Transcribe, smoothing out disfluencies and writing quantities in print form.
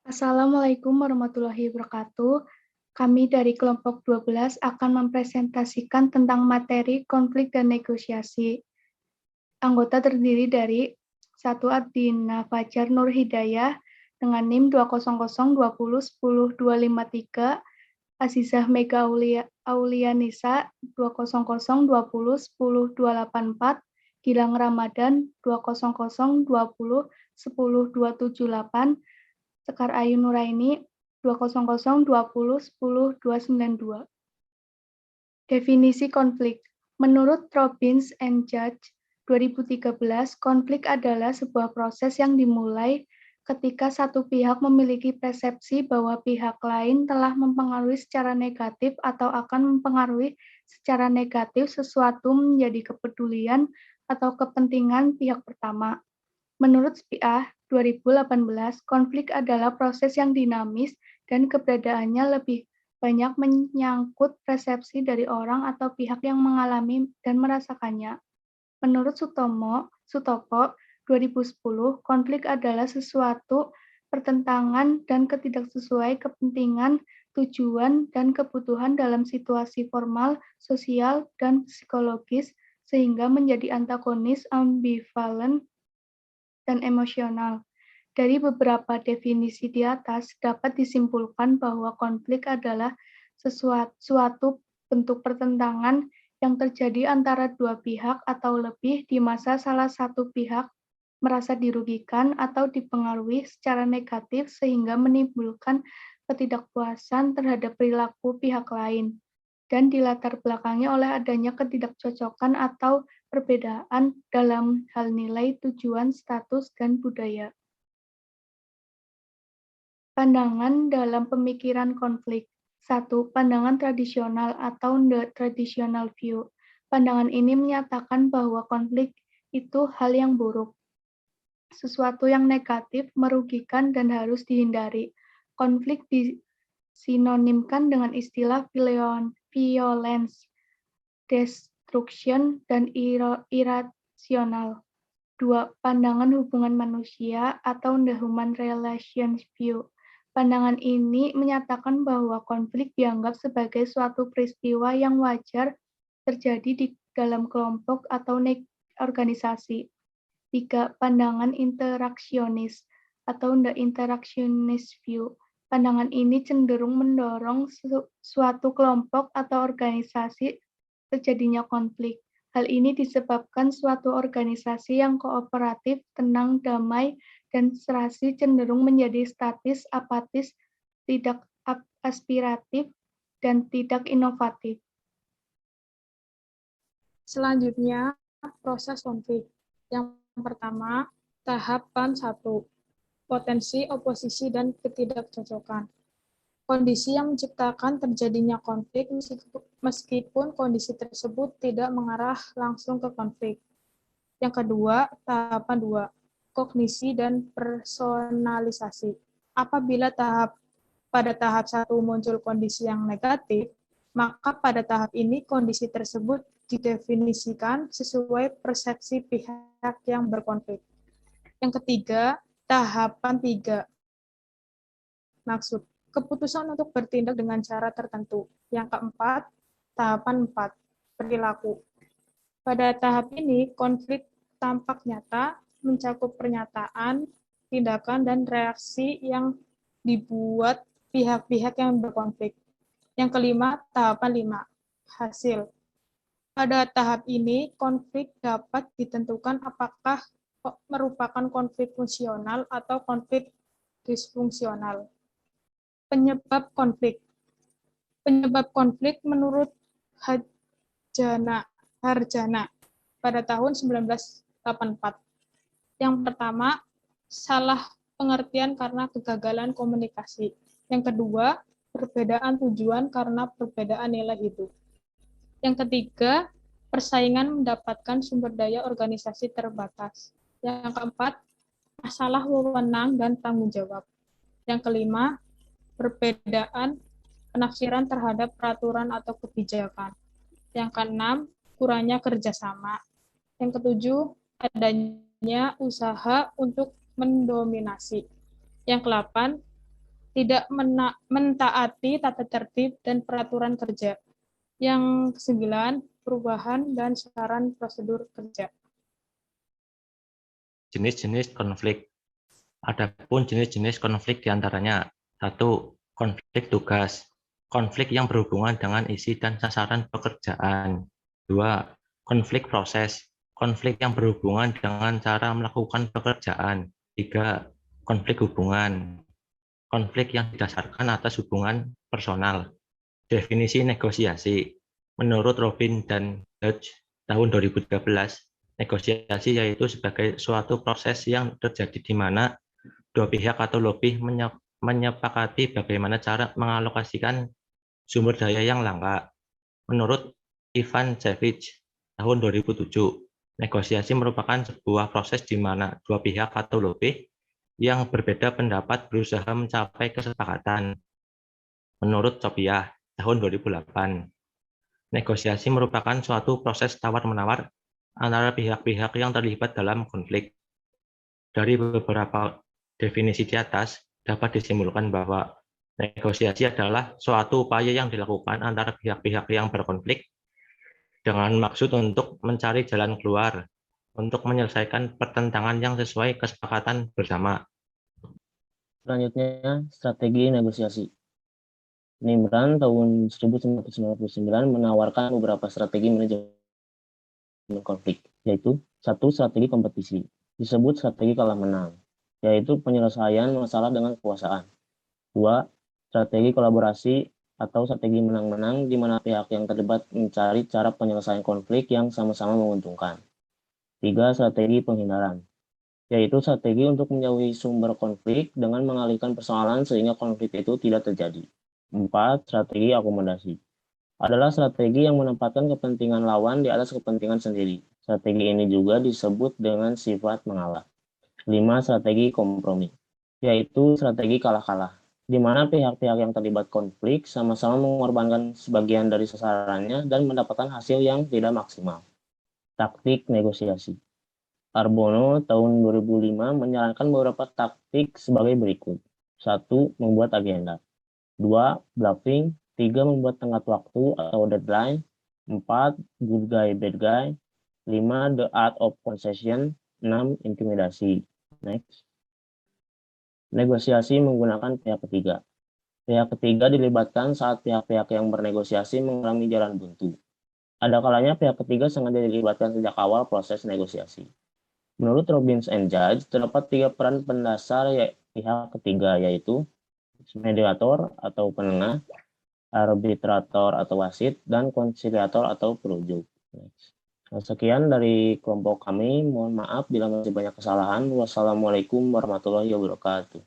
Assalamualaikum warahmatullahi wabarakatuh. Kami dari kelompok 12 akan mempresentasikan tentang materi konflik dan negosiasi. Anggota terdiri dari 1 Ardina Fajar Nur Hidayah dengan NIM 20020100253, Azizah Mega Aulianisa 20020100284, Gilang Ramadan 20020100278, Sekar Ayu Nuraini 20020100292. Definisi konflik. Menurut Robbins and Judge 2013, konflik adalah sebuah proses yang dimulai ketika satu pihak memiliki persepsi bahwa pihak lain telah mempengaruhi secara negatif atau akan mempengaruhi secara negatif sesuatu menjadi kepedulian atau kepentingan pihak pertama. Menurut Spiah 2018, konflik adalah proses yang dinamis dan keberadaannya lebih banyak menyangkut persepsi dari orang atau pihak yang mengalami dan merasakannya. Menurut Sutoko 2010, konflik adalah sesuatu pertentangan dan ketidaksesuai kepentingan, tujuan, dan kebutuhan dalam situasi formal, sosial, dan psikologis, sehingga menjadi antagonis, ambivalen, dan emosional. Dari beberapa definisi di atas, dapat disimpulkan bahwa konflik adalah suatu bentuk pertentangan yang terjadi antara dua pihak atau lebih di masa salah satu pihak merasa dirugikan atau dipengaruhi secara negatif sehingga menimbulkan ketidakpuasan terhadap perilaku pihak lain, dan dilatar belakangi oleh adanya ketidakcocokan atau perbedaan dalam hal nilai, tujuan, status, dan budaya. Pandangan dalam pemikiran konflik. 1. Pandangan tradisional atau the traditional view. Pandangan ini menyatakan bahwa konflik itu hal yang buruk, sesuatu yang negatif, merugikan, dan harus dihindari. Konflik disinonimkan dengan istilah violence, destruction, dan irasional. 2. Pandangan hubungan manusia atau the human relations view. Pandangan ini menyatakan bahwa konflik dianggap sebagai suatu peristiwa yang wajar terjadi di dalam kelompok atau organisasi. 3. Pandangan interaksionis atau the interactionist view. Pandangan ini cenderung mendorong suatu kelompok atau organisasi terjadinya konflik. Hal ini disebabkan suatu organisasi yang kooperatif, tenang, damai, dan serasi cenderung menjadi statis, apatis, tidak aspiratif, dan tidak inovatif. Selanjutnya, proses konflik. Yang pertama, tahapan 1. Potensi, oposisi, dan ketidakcocokan. Kondisi yang menciptakan terjadinya konflik meskipun kondisi tersebut tidak mengarah langsung ke konflik. Yang kedua, tahapan 2. Kognisi dan personalisasi. Apabila pada tahap 1 muncul kondisi yang negatif, maka pada tahap ini kondisi tersebut didefinisikan sesuai persepsi pihak yang berkonflik. Yang ketiga, tahapan 3. Maksud, keputusan untuk bertindak dengan cara tertentu. Yang keempat, tahapan 4. Perilaku. Pada tahap ini, konflik tampak nyata, mencakup pernyataan, tindakan, dan reaksi yang dibuat pihak-pihak yang berkonflik. Yang kelima, tahapan 5. Hasil. Pada tahap ini, konflik dapat ditentukan apakah merupakan konflik fungsional atau konflik disfungsional. Penyebab konflik. Penyebab konflik menurut Harjana pada tahun 1984. Yang pertama, salah pengertian karena kegagalan komunikasi. Yang kedua, perbedaan tujuan karena perbedaan nilai hidup. Yang ketiga, persaingan mendapatkan sumber daya organisasi terbatas. Yang keempat, masalah wewenang dan tanggung jawab. Yang kelima, perbedaan penafsiran terhadap peraturan atau kebijakan. Yang keenam, kurangnya kerjasama. Yang ketujuh, adanya usaha untuk mendominasi. Yang kedelapan, tidak mentaati tata tertib dan peraturan kerja. Yang ke-9, perubahan dan saran prosedur kerja. Jenis-jenis konflik. Adapun jenis-jenis konflik diantaranya: 1. Konflik tugas. Konflik yang berhubungan dengan isi dan sasaran pekerjaan. 2. Konflik proses. Konflik yang berhubungan dengan cara melakukan pekerjaan. 3. Konflik hubungan. Konflik yang didasarkan atas hubungan personal. Definisi negosiasi. Menurut Robin dan Dodge tahun 2013, negosiasi yaitu sebagai suatu proses yang terjadi di mana dua pihak atau lebih menyepakati bagaimana cara mengalokasikan sumber daya yang langka. Menurut Ivan Savage tahun 2007, negosiasi merupakan sebuah proses di mana dua pihak atau lebih yang berbeda pendapat berusaha mencapai kesepakatan. Menurut Sophia tahun 2008, negosiasi merupakan suatu proses tawar-menawar antara pihak-pihak yang terlibat dalam konflik. Dari beberapa definisi di atas, dapat disimpulkan bahwa negosiasi adalah suatu upaya yang dilakukan antara pihak-pihak yang berkonflik dengan maksud untuk mencari jalan keluar untuk menyelesaikan pertentangan yang sesuai kesepakatan bersama. Selanjutnya, strategi negosiasi. Nimran tahun 1999 menawarkan beberapa strategi manajemen konflik, yaitu 1. Strategi kompetisi, disebut strategi kalah menang, yaitu penyelesaian masalah dengan kekuasaan. 2. Strategi kolaborasi atau strategi menang-menang, di mana pihak yang terlibat mencari cara penyelesaian konflik yang sama-sama menguntungkan. 3. Strategi penghindaran, yaitu strategi untuk menjauhi sumber konflik dengan mengalihkan persoalan sehingga konflik itu tidak terjadi. 4. Strategi akomodasi, adalah strategi yang menempatkan kepentingan lawan di atas kepentingan sendiri. Strategi ini juga disebut dengan sifat mengalah. 5. Strategi kompromi, yaitu strategi kalah-kalah, di mana pihak-pihak yang terlibat konflik sama-sama mengorbankan sebagian dari sasarannya dan mendapatkan hasil yang tidak maksimal. Taktik negosiasi. Arbono tahun 2005 menyarankan beberapa taktik sebagai berikut. 1. Membuat agenda. 2. Bluffing. 3. Membuat tenggat waktu atau deadline. 4. Good guy, bad guy. 5. The art of concession. 6. Intimidasi. Next. Negosiasi menggunakan pihak ketiga. Pihak ketiga dilibatkan saat pihak-pihak yang bernegosiasi mengalami jalan buntu. Ada kalanya pihak ketiga sengaja dilibatkan sejak awal proses negosiasi. Menurut Robbins and Judge, terdapat 3 peran pendasar pihak ketiga, yaitu mediator atau penengah, arbitrator atau wasit, dan konsiliator atau perujuk. Sekian dari kelompok kami. Mohon maaf bila masih banyak kesalahan. Wassalamualaikum warahmatullahi wabarakatuh.